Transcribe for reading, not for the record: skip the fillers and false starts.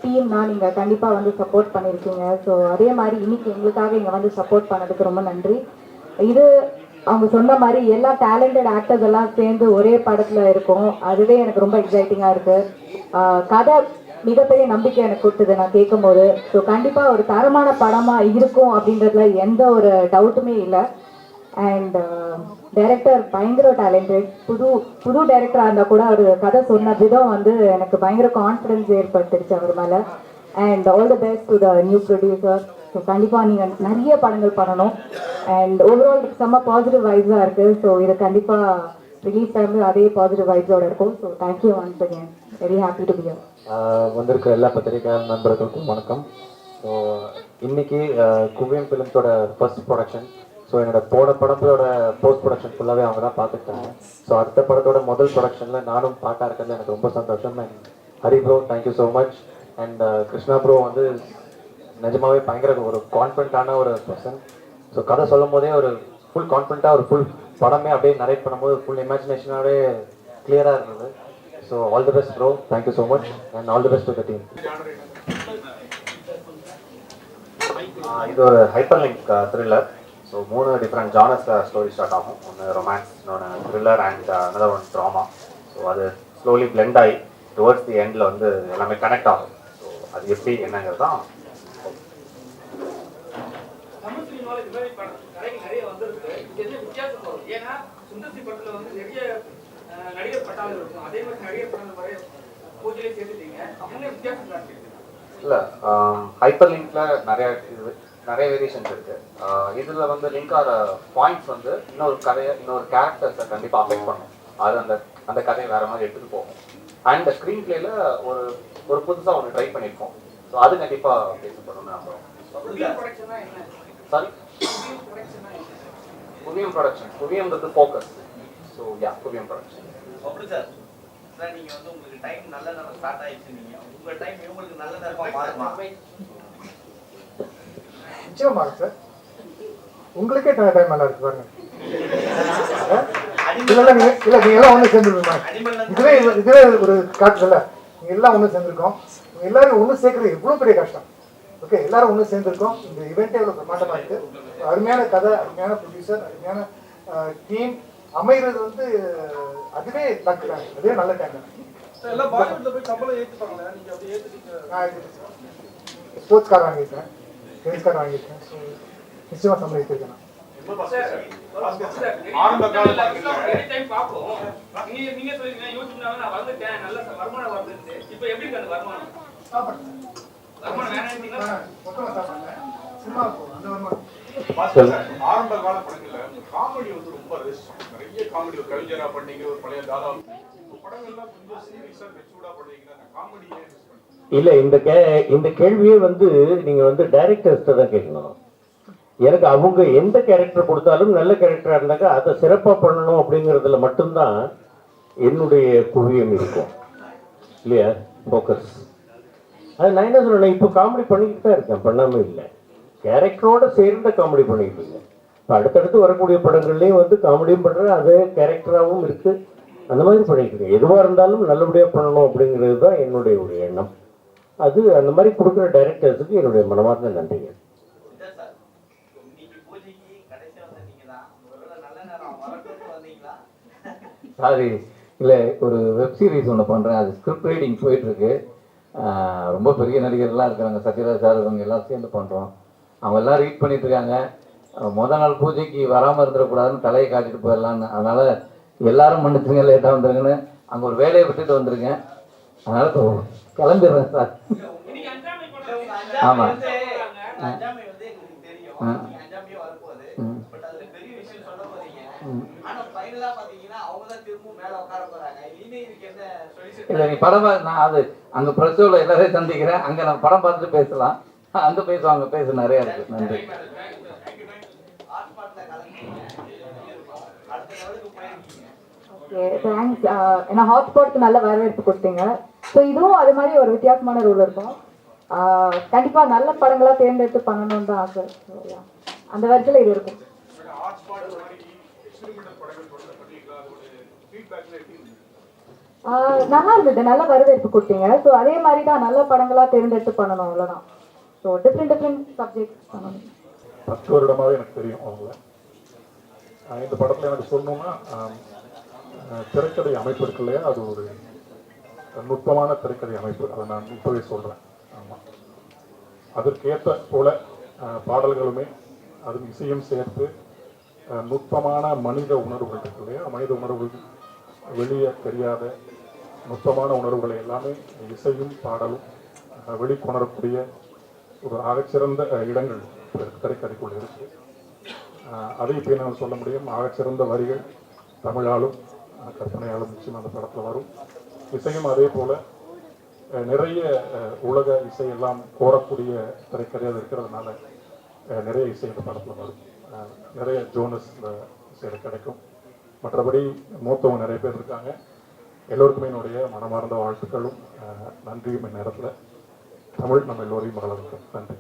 டீம்னா நீங்கள் கண்டிப்பாக வந்து சப்போர்ட் பண்ணியிருக்கீங்க. ஸோ அதே மாதிரி இன்னைக்கு எங்களுக்காக இங்கே வந்து சப்போர்ட் பண்ணதுக்கு ரொம்ப நன்றி. இது அவங்க சொன்ன மாதிரி எல்லா டேலண்டட் ஆக்டர்ஸ் எல்லாம் சேர்ந்து ஒரே படத்தில் இருக்கும். அதுவே எனக்கு ரொம்ப எக்ஸைட்டிங்காக இருக்குது. கதை மிகப்பெரிய நம்பிக்கை எனக்கு கொடுத்தது நான் கேட்கும் போது. ஸோ கண்டிப்பாக ஒரு தரமான படமாக இருக்கும் அப்படின்றதுல எந்த ஒரு டவுட்டுமே இல்லை. அண்ட் டைரக்டர் பயங்கர டேலண்டட். புது டைரக்டராக இருந்தால் கூட அவர் கதை சொன்ன விதம் வந்து எனக்கு பயங்கர கான்ஃபிடன்ஸ் ஏற்படுத்திடுச்சு அவர் மேலே. And all the best to the new producer. So கண்டிப்பாக நீங்கள் நிறைய படங்கள் பண்ணணும். அண்ட் ஓவரால் செம்ம பாசிட்டிவ் வைப்ஸாக இருக்குது. ஸோ இது கண்டிப்பாக ரிலீஸ் டைமில் அதே பாசிட்டிவ் வைப்ஸோட இருக்கும். So thank you once again. Very happy to be here. வந்திருக்க எல்லா பத்திரிகை நண்பர்களுக்கும் வணக்கம். ஸோ இன்னைக்கு குவியம் ஃபிலிம்ஸோட ஃபர்ஸ்ட் ப்ரொடக்ஷன். ஸோ என்னோட படத்தோட போஸ்ட் ப்ரொடக்ஷன் ஃபுல்லாகவே அவங்க தான் பார்த்துக்கிட்டாங்க. ஸோ அடுத்த படத்தோட முதல் ப்ரொடக்ஷனில் நானும் பார்க்க இருக்கிறது எனக்கு ரொம்ப சந்தோஷம். And Hari bro thank you so much. And Krishna bro வந்து நிஜமாகவே பயங்கர ஒரு கான்ஃபிடண்ட்டான ஒரு பர்சன். ஸோ கதை சொல்லும் போதே ஒரு ஃபுல் கான்ஃபிடண்ட்டாக ஒரு ஃபுல் படமே அப்படியே நரேட் பண்ணும்போது ஃபுல் இமேஜினேஷனாகவே கிளியராக இருந்தது. So all the best bro, thank you so much and all the best to the team. இது ஒரு hyperlink thriller. So 3 different ஜானர்ஸில் ஸ்டோரி ஸ்டார்ட் ஆகும். ஒன்று ரொமான்ஸ், இன்னொன்று thriller and another one drama. So அது ஸ்லோலி பிளெண்ட் ஆகி towards the எண்டில் வந்து எல்லாமே கனெக்ட் ஆகும். ஸோ அது எப்படி என்னங்கிறது தான். இல்லை, ஹைப்பர் லிங்க்ல நிறைய வேரியேஷன்ஸ் இருக்கு. இதுல வந்து லிங்க் ஆகிற பாயிண்ட்ஸ் வந்து இன்னொரு கேரக்டர்ஸை கண்டிப்பாக அஃபெக்ட் பண்ணும். அது அந்த கதையை வேற மாதிரி எடுத்துட்டு போகும். அண்ட் ஸ்க்ரீன் பிளேல ஒரு புதுசாக ஒன்று ட்ரை பண்ணியிருக்கோம். ஸோ அது கண்டிப்பாக பேசப்படணும்னு நம்புறோம். சாரி, குவியம் ப்ரொடக்ஷன். குவியம்ன்றது ஃபோக்கஸ். ஸோ யா, குவியம் ப்ரொடக்ஷன். சார் நீங்க வந்து உங்களுக்கு டைம் நல்ல நேரம் ஸ்டார்ட் ஆயிடுச்சு. நீங்க உங்க டைம் இவங்களுக்கு நல்ல நேரமா மாறுமா? நிச்சயமா சார், உங்களுக்கே டைம் நல்லா இருக்கு பாருங்க. இல்ல நீங்க எல்லாம் ஒண்ணு சேர்ந்துருக்கீங்க. இதுவே ஒரு காட்டுல நீங்க எல்லாம் ஒண்ணு சேர்ந்துருக்கோம். எல்லாரும் ஒண்ணு சேர்க்கறது எவ்வளவு பெரிய கஷ்டம். ஓகே, எல்லாரும் ஒண்ணு சேர்ந்துருக்கோம். இந்த ஈவெண்ட்டே எவ்வளவு பிரமாண்டமா இருக்கு. அருமையான கதை, அருமையான ப்ரொடியூசர், அருமையான டீம் அமைகிறது வந்து அதுவே தக்குறாங்க. அதே நல்ல டைம். ஸ்போர்ட்ஸ் கார் வாங்கியிருக்கேன், டென்னிஸ் கார் வாங்கியிருக்கேன். ஸோ நிச்சயமா சம்பளித்திருக்கேன். ஆரம்ப கால படங்கள்ல காமெடி வந்து ரொம்ப நிறைய காமெடி, ஒரு கவிஞரா பண்ணீங்க, ஒரு பழைய தாதா படங்கள்லாம் கொஞ்சம் சீரியஸா மெச்சூர்டா பண்ணீங்க. காமெடியே இல்லை, இந்த கேள்வியே வந்து நீங்க வந்து டைரக்டர்ஸ்ட தான் கேட்கணும். எனக்கு அவங்க எந்த கேரக்டர் கொடுத்தாலும் நல்ல கேரக்டரா இருந்தாக்க அதை சிறப்பாக பண்ணணும் அப்படிங்கிறதுல மட்டும்தான் என்னுடைய குவியம் இருக்கும் இல்லையா, ஃபோக்கஸ். அது நான் என்ன சொல்றேன், இப்போ காமெடி பண்ணிக்கிட்டு தான் இருக்கேன், பண்ணாமல் இல்லை. கேரக்டரோட சேர்ந்த காமெடி பண்ணிக்கிட்டு இருக்கேன். இப்போ அடுத்தடுத்து வரக்கூடிய படங்கள்லேயும் வந்து காமெடியும் பண்ணுறேன், அதே கேரக்டராகவும் இருக்குது. அந்த மாதிரி பண்ணிக்கிட்டு இருக்கேன். எதுவாக இருந்தாலும் நல்லபடியாக பண்ணணும் அப்படிங்கிறது தான் என்னுடைய ஒரு எண்ணம். அது அந்த மாதிரி கொடுக்குற டைரக்டர்ஸுக்கு என்னுடைய மனமார்ந்த நன்றிங்க. சாரி, இல்லை, ஒரு வெப் சீரிஸ் ஒன்று பண்ணுறேன். அது ஸ்கிரிப்ட் ரைட்டிங் போயிட்டுருக்கு. ரொம்ப பெரிய நடிகர்லாம் இருக்கிறாங்க, சத்யராஜ் சார், இவங்க எல்லாம் சேர்ந்து பண்ணுறோம். அவங்க எல்லாம் ரீட் பண்ணிட்டு இருக்காங்க. முதல் நாள் பூஜைக்கு வராமல் இருந்துடக்கூடாதுன்னு தலையை காட்டிட்டு போயிடலான்னு. அதனால் எல்லாரும் மன்னிச்சுங்க, லேட்டாக வந்துருங்கன்னு அங்கே ஒரு வேலையை விட்டுட்டு வந்திருக்கேன். அதனால் கிளம்பிடுறேன் சார். ஆமாம், இல்லை, நீ படமாக நான் அது அங்கே ப்ரெஸ் ஷோவில் எல்லாரையும் சந்திக்கிறேன். அங்கே நம்ம படம் பார்த்துட்டு பேசலாம். அந்த பேசுவாங்க, பேச நிறையா இருக்குது. நன்றி. Okay, thanks. ஏன்னா ஹாட்ஸ்பாட்க்கு நல்ல வரவேற்பு கொடுத்தீங்க. ஸோ இதுவும் அது மாதிரி ஒரு வித்தியாசமான ரோல் இருக்கும். கண்டிப்பா நல்ல படங்களா தேர்ந்தெடுத்து பண்ணணும்னு தான் ஆசை. So, yeah. அந்த வரிசையில் இது இருக்கும். நல்லா இருந்தது, நல்ல வரவேற்பு கொடுத்தீங்க. ஸோ அதே மாதிரி தான் நல்ல படங்களா தேர்ந்தெடுத்து பண்ணணும், அவ்வளோதான். ஸோ டிஃப்ரெண்ட் சப்ஜெக்ட் பண்ணணும். 10 வருடமாகவே எனக்கு தெரியும் அவங்கள. இந்த படத்தில் எனக்கு சொல்லணும்னா திரைக்கதை அமைப்பு இருக்கு இல்லையா, அது ஒரு நுட்பமான திரைக்கதை அமைப்பு. அதை நான் இப்போவே சொல்கிறேன். ஆமாம், அதற்கேற்ற போல பாடல்களுமே அதுவும் இசையும் சேர்த்து நுட்பமான மனித உணர்வுகள் இருக்கு இல்லையா, மனித உணர்வுகள் வெளியே தெரியாத நுட்பமான உணர்வுகளை எல்லாமே இசையும் பாடலும் வெளிக்கொணரக்கூடிய ஒரு ஆகச்சிறந்த இடங்கள் திரைக்கதைக்குள் இருக்கு. அதை இப்போ நான் சொல்ல முடியும். ஆகச்சிறந்த வரிகள் தமிழாலும் கற்பனையாலும் நிச்சயம் அந்த படத்தில் வரும். இசையும் அதே போல் நிறைய உலக இசையெல்லாம் கோரக்கூடிய திரைக்கதையாக இருக்கிறதுனால நிறைய இசை இந்த படத்தில் வரும். நிறைய ஜோனஸ் இந்த இசையில் கிடைக்கும். மற்றபடி மூத்தவங்க நிறைய பேர் இருக்காங்க. எல்லோருக்குமே என்னுடைய மனமார்ந்த வாழ்த்துக்களும் நன்றியும் இந்நேரத்தில். தமிழ் நம்ம எல்லோரையும் மகள வைக்கும். நன்றி.